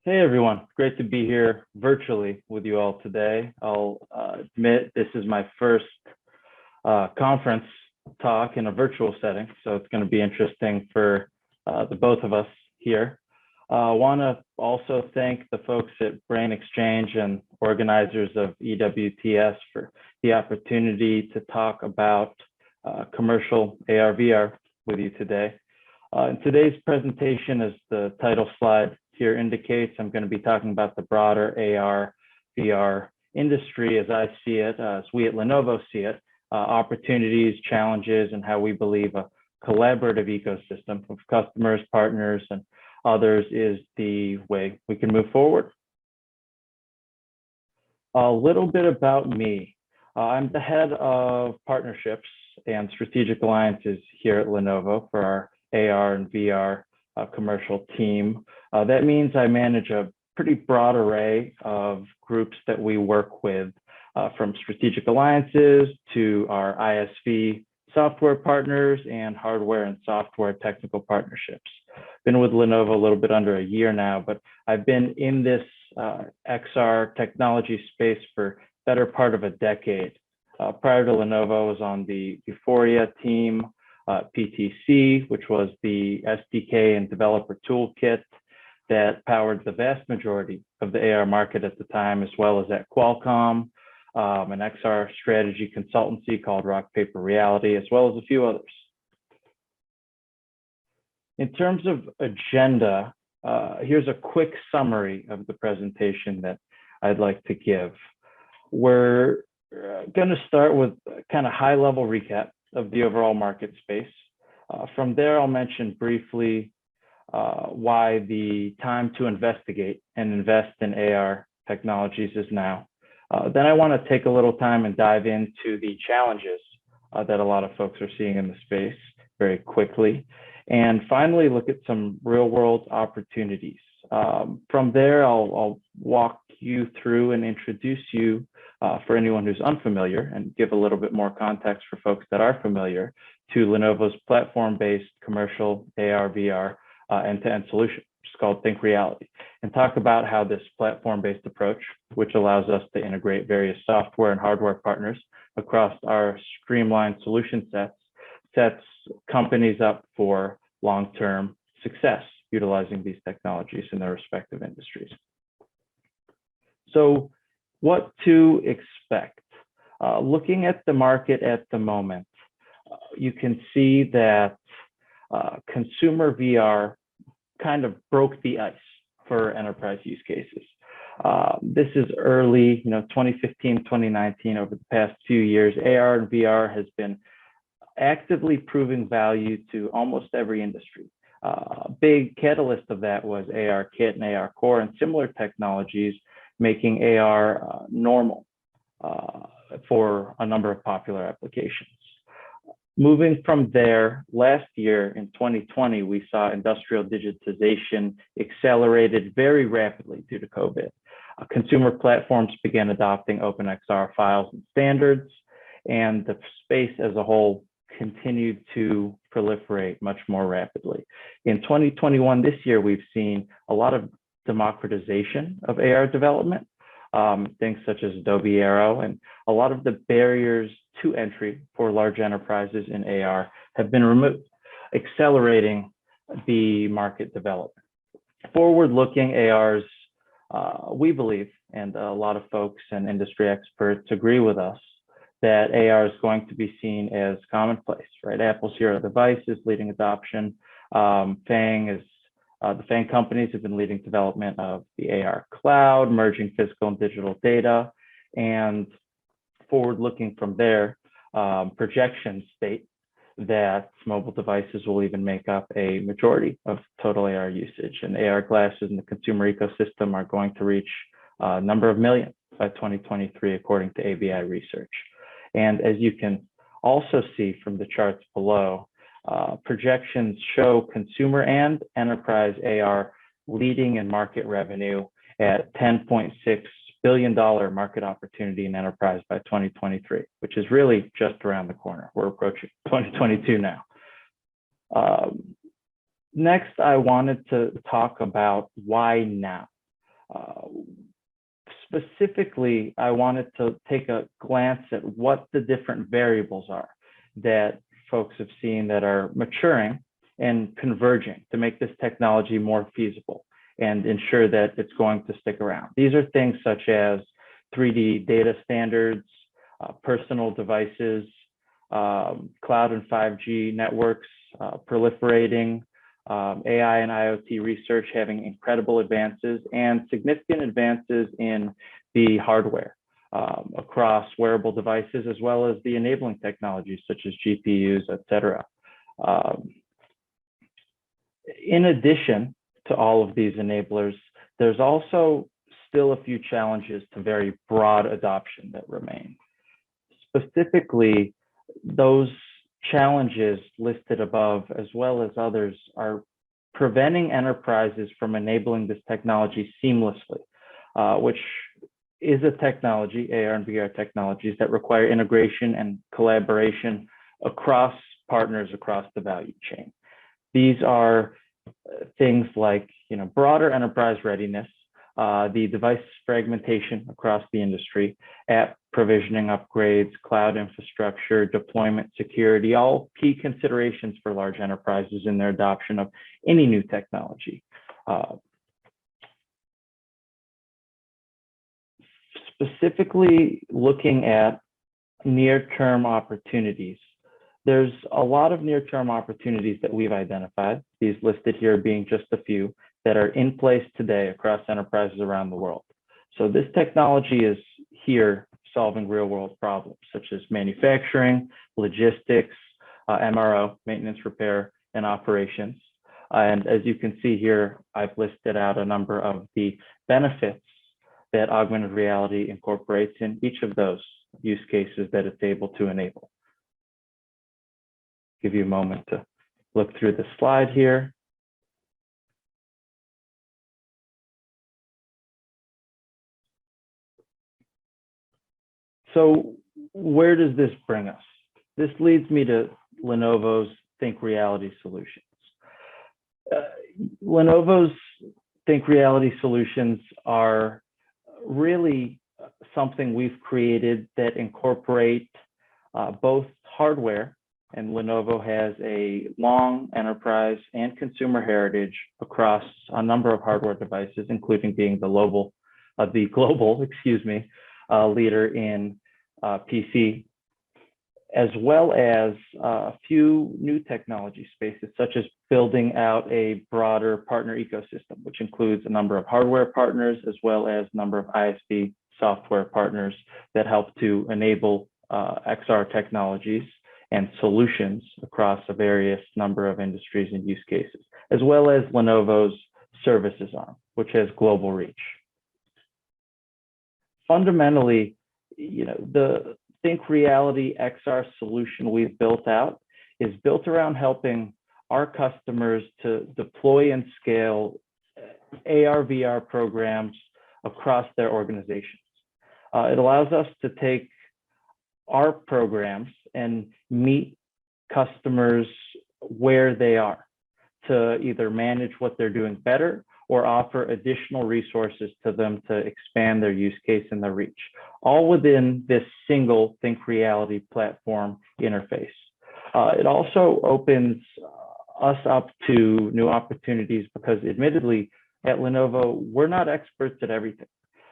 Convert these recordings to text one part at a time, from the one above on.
Hey everyone, great to be here virtually with you all today. I'll admit this is my first conference talk in a virtual setting, so it's going to be interesting for the both of us here. I want to also thank the folks at Brain Exchange and organizers of EWTS for the opportunity to talk about commercial AR/VR with you today. In today's presentation, as the title slide here indicates, I'm going to be talking about the broader AR/VR industry as I see it, as we at Lenovo see it, opportunities, challenges, and how we believe a collaborative ecosystem of customers, partners, and others is the way we can move forward. A little bit about me. I'm the head of partnerships and strategic alliances here at Lenovo for our AR and VR commercial team. That means I manage a pretty broad array of groups that we work with, from strategic alliances to our ISV software partners and hardware and software technical partnerships. Been with Lenovo a little bit under a year now, but I've been in this XR technology space for better part of a decade. Prior to Lenovo, I was on the Euphoria team, PTC, which was the SDK and developer toolkit that powered the vast majority of the AR market at the time, as well as at Qualcomm, an XR strategy consultancy called Rock Paper Reality, as well as a few others. In terms of agenda, here's a quick summary of the presentation that I'd like to give. We're going to start with a kind of high-level recap of the overall market space. From there, I'll mention briefly why the time to investigate and invest in AR technologies is now. Then I want to take a little time and dive into the challenges that a lot of folks are seeing in the space very quickly. And finally, look at some real-world opportunities. From there, I'll walk you through and introduce you for anyone who's unfamiliar and give a little bit more context for folks that are familiar to Lenovo's platform-based commercial AR/VR end-to-end solution, which is called ThinkReality, and talk about how this platform-based approach, which allows us to integrate various software and hardware partners across our streamlined solution sets companies up for long-term success utilizing these technologies in their respective industries. So what to expect? Looking at the market at the moment, you can see that consumer VR kind of broke the ice for enterprise use cases. This is early, 2015, 2019, over the past few years, AR and VR has been actively proving value to almost every industry. Big catalyst of that was ARKit and AR Core and similar technologies making AR normal for a number of popular applications. Moving from there, last year in 2020, we saw industrial digitization accelerated very rapidly due to COVID. Consumer platforms began adopting OpenXR files and standards, and the space as a whole continued to proliferate much more rapidly. In 2021, this year, we've seen a lot of democratization of AR development, things such as Adobe Aero, and a lot of the barriers to entry for large enterprises in AR have been removed, accelerating the market development. Forward-looking ARs, we believe, and a lot of folks and industry experts agree with us, that AR is going to be seen as commonplace, right? Apple's Hero devices leading adoption. The FANG companies have been leading development of the AR cloud, merging physical and digital data. And forward-looking from there, projections state that mobile devices will even make up a majority of total AR usage. And AR glasses in the consumer ecosystem are going to reach a number of millions by 2023, according to ABI research. And as you can also see from the charts below, projections show consumer and enterprise AR leading in market revenue at $10.6 billion market opportunity in enterprise by 2023, which is really just around the corner. We're approaching 2022 now. Next, I wanted to talk about why now. Uh, Specifically, I wanted to take a glance at what the different variables are that folks have seen that are maturing and converging to make this technology more feasible and ensure that it's going to stick around. These are things such as 3D data standards, personal devices, cloud and 5G networks proliferating, AI and IoT research having incredible advances, and significant advances in the hardware across wearable devices, as well as the enabling technologies such as GPUs, et cetera. In addition to all of these enablers, there's also still a few challenges to very broad adoption that remain. Specifically, those challenges listed above, as well as others, are preventing enterprises from enabling this technology seamlessly, which is a technology, AR and VR technologies, that require integration and collaboration across partners across the value chain. These are things like, broader enterprise readiness, the device fragmentation across the industry, app provisioning upgrades, cloud infrastructure, deployment security, all key considerations for large enterprises in their adoption of any new technology. Specifically looking at near-term opportunities, there's a lot of near-term opportunities that we've identified, these listed here being just a few, that are in place today across enterprises around the world. So this technology is here solving real-world problems such as manufacturing, logistics, MRO, maintenance, repair, and operations. And as you can see here, I've listed out a number of the benefits that augmented reality incorporates in each of those use cases that it's able to enable. Give you a moment to look through the slide here. So where does this bring us? This leads me to Lenovo's ThinkReality solutions. Lenovo's ThinkReality solutions are really something we've created that incorporate both hardware, and Lenovo has a long enterprise and consumer heritage across a number of hardware devices, including being the global leader in PC, as well as a few new technology spaces, such as building out a broader partner ecosystem, which includes a number of hardware partners, as well as a number of ISV software partners that help to enable XR technologies and solutions across a various number of industries and use cases, as well as Lenovo's services arm, which has global reach. Fundamentally, the ThinkReality XR solution we've built out is built around helping our customers to deploy and scale AR, VR programs across their organizations. It allows us to take our programs and meet customers where they are to either manage what they're doing better or offer additional resources to them to expand their use case and their reach, all within this single ThinkReality platform interface. It also opens us up to new opportunities because admittedly at Lenovo, we're not experts at everything.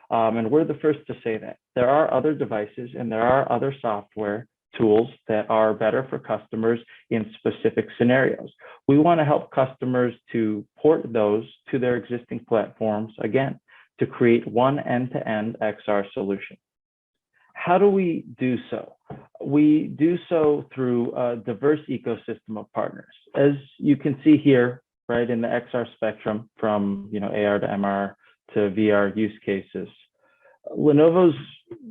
And we're the first to say that. There are other devices and there are other software tools that are better for customers in specific scenarios. We want to help customers to port those to their existing platforms, again, to create one end-to-end XR solution. How do we do so? We do so through a diverse ecosystem of partners. As you can see here, right, in the XR spectrum from AR to MR to VR use cases, Lenovo's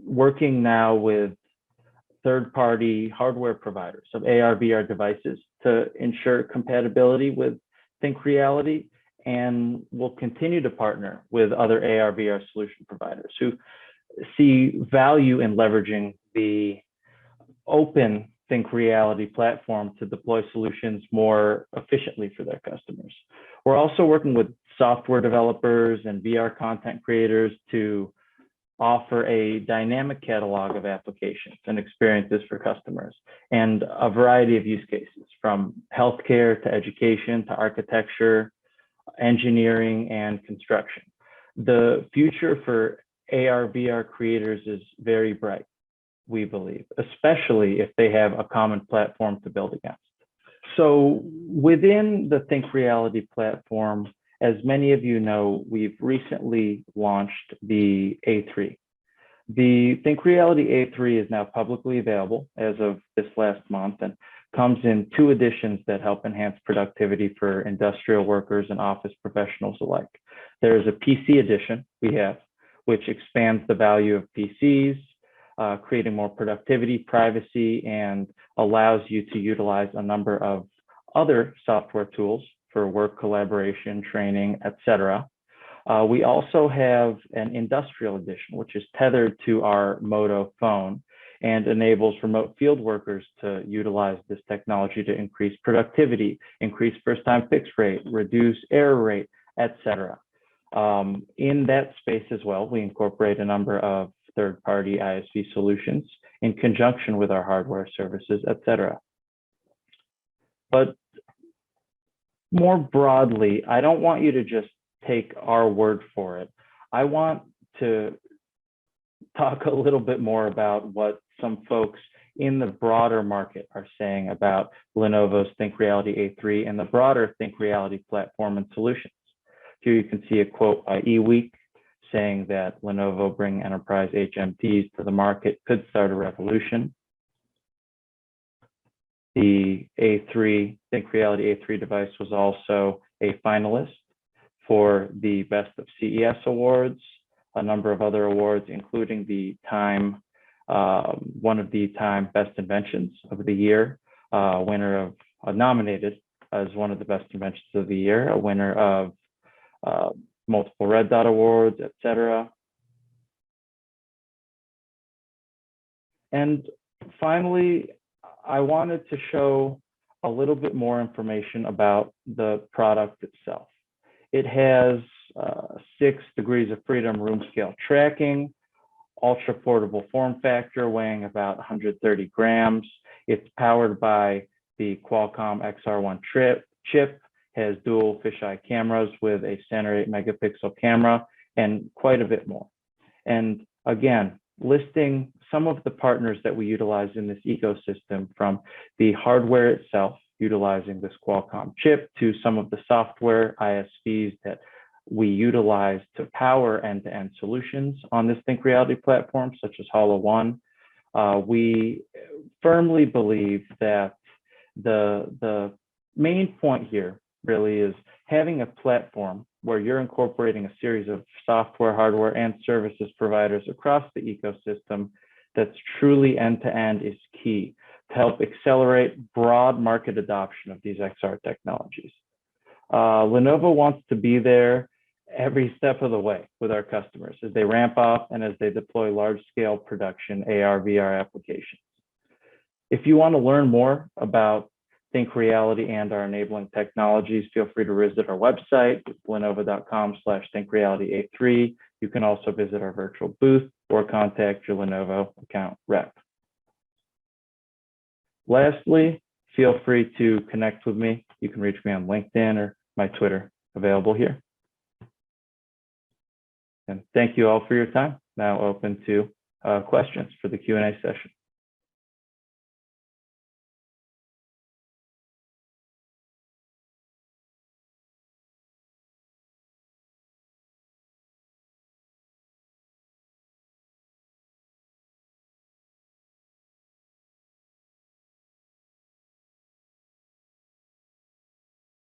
working now with third-party hardware providers of AR, VR devices to ensure compatibility with ThinkReality, and will continue to partner with other AR, VR solution providers who see value in leveraging the open ThinkReality platform to deploy solutions more efficiently for their customers. We're also working with software developers and VR content creators to offer a dynamic catalog of applications and experiences for customers and a variety of use cases, from healthcare to education to architecture, engineering, and construction. The future for AR/VR creators is very bright, we believe, especially if they have a common platform to build against. So within the ThinkReality platform, as many of you know, we've recently launched the A3. The ThinkReality A3 is now publicly available as of this last month and comes in 2 editions that help enhance productivity for industrial workers and office professionals alike. There is a PC edition we have, which expands the value of PCs, creating more productivity, privacy, and allows you to utilize a number of other software tools for work collaboration, training, etc. We also have an industrial edition, which is tethered to our Moto phone and enables remote field workers to utilize this technology to increase productivity, increase first-time fix rate, reduce error rate, etc. In that space as well, we incorporate a number of third-party ISV solutions in conjunction with our hardware services, etc. But more broadly, I don't want you to just take our word for it. I want to talk a little bit more about what some folks in the broader market are saying about Lenovo's ThinkReality A3 and the broader ThinkReality platform and solutions. Here you can see a quote by eWeek saying that Lenovo bringing enterprise HMTs to the market could start a revolution. The A3, ThinkReality A3 device was also a finalist for the Best of CES awards, a number of other awards, including the Time, one of the Time Best Inventions of the Year, winner of, nominated as one of the Best Inventions of the Year, a winner of multiple Red Dot Awards, etc. And finally, I wanted to show a little bit more information about the product itself. It has 6 degrees of freedom room scale tracking, ultra portable form factor weighing about 130 grams. It's powered by the Qualcomm XR1 chip, has dual fisheye cameras with a center 8 megapixel camera, and quite a bit more. And again, listing some of the partners that we utilize in this ecosystem, from the hardware itself, utilizing this Qualcomm chip, to some of the software ISVs that we utilize to power end-to-end solutions on this ThinkReality platform, such as HoloOne. We firmly believe that the main point here really is having a platform where you're incorporating a series of software, hardware, and services providers across the ecosystem that's truly end-to-end is key to help accelerate broad market adoption of these XR technologies. Lenovo wants to be there every step of the way with our customers as they ramp up and as they deploy large-scale production AR/VR applications. If you want to learn more about ThinkReality and our enabling technologies, feel free to visit our website, lenovo.com/ThinkRealityA3. You can also visit our virtual booth or contact your Lenovo account rep. Lastly, feel free to connect with me. You can reach me on LinkedIn or my Twitter, available here. And thank you all for your time. Now open to questions for the Q&A session.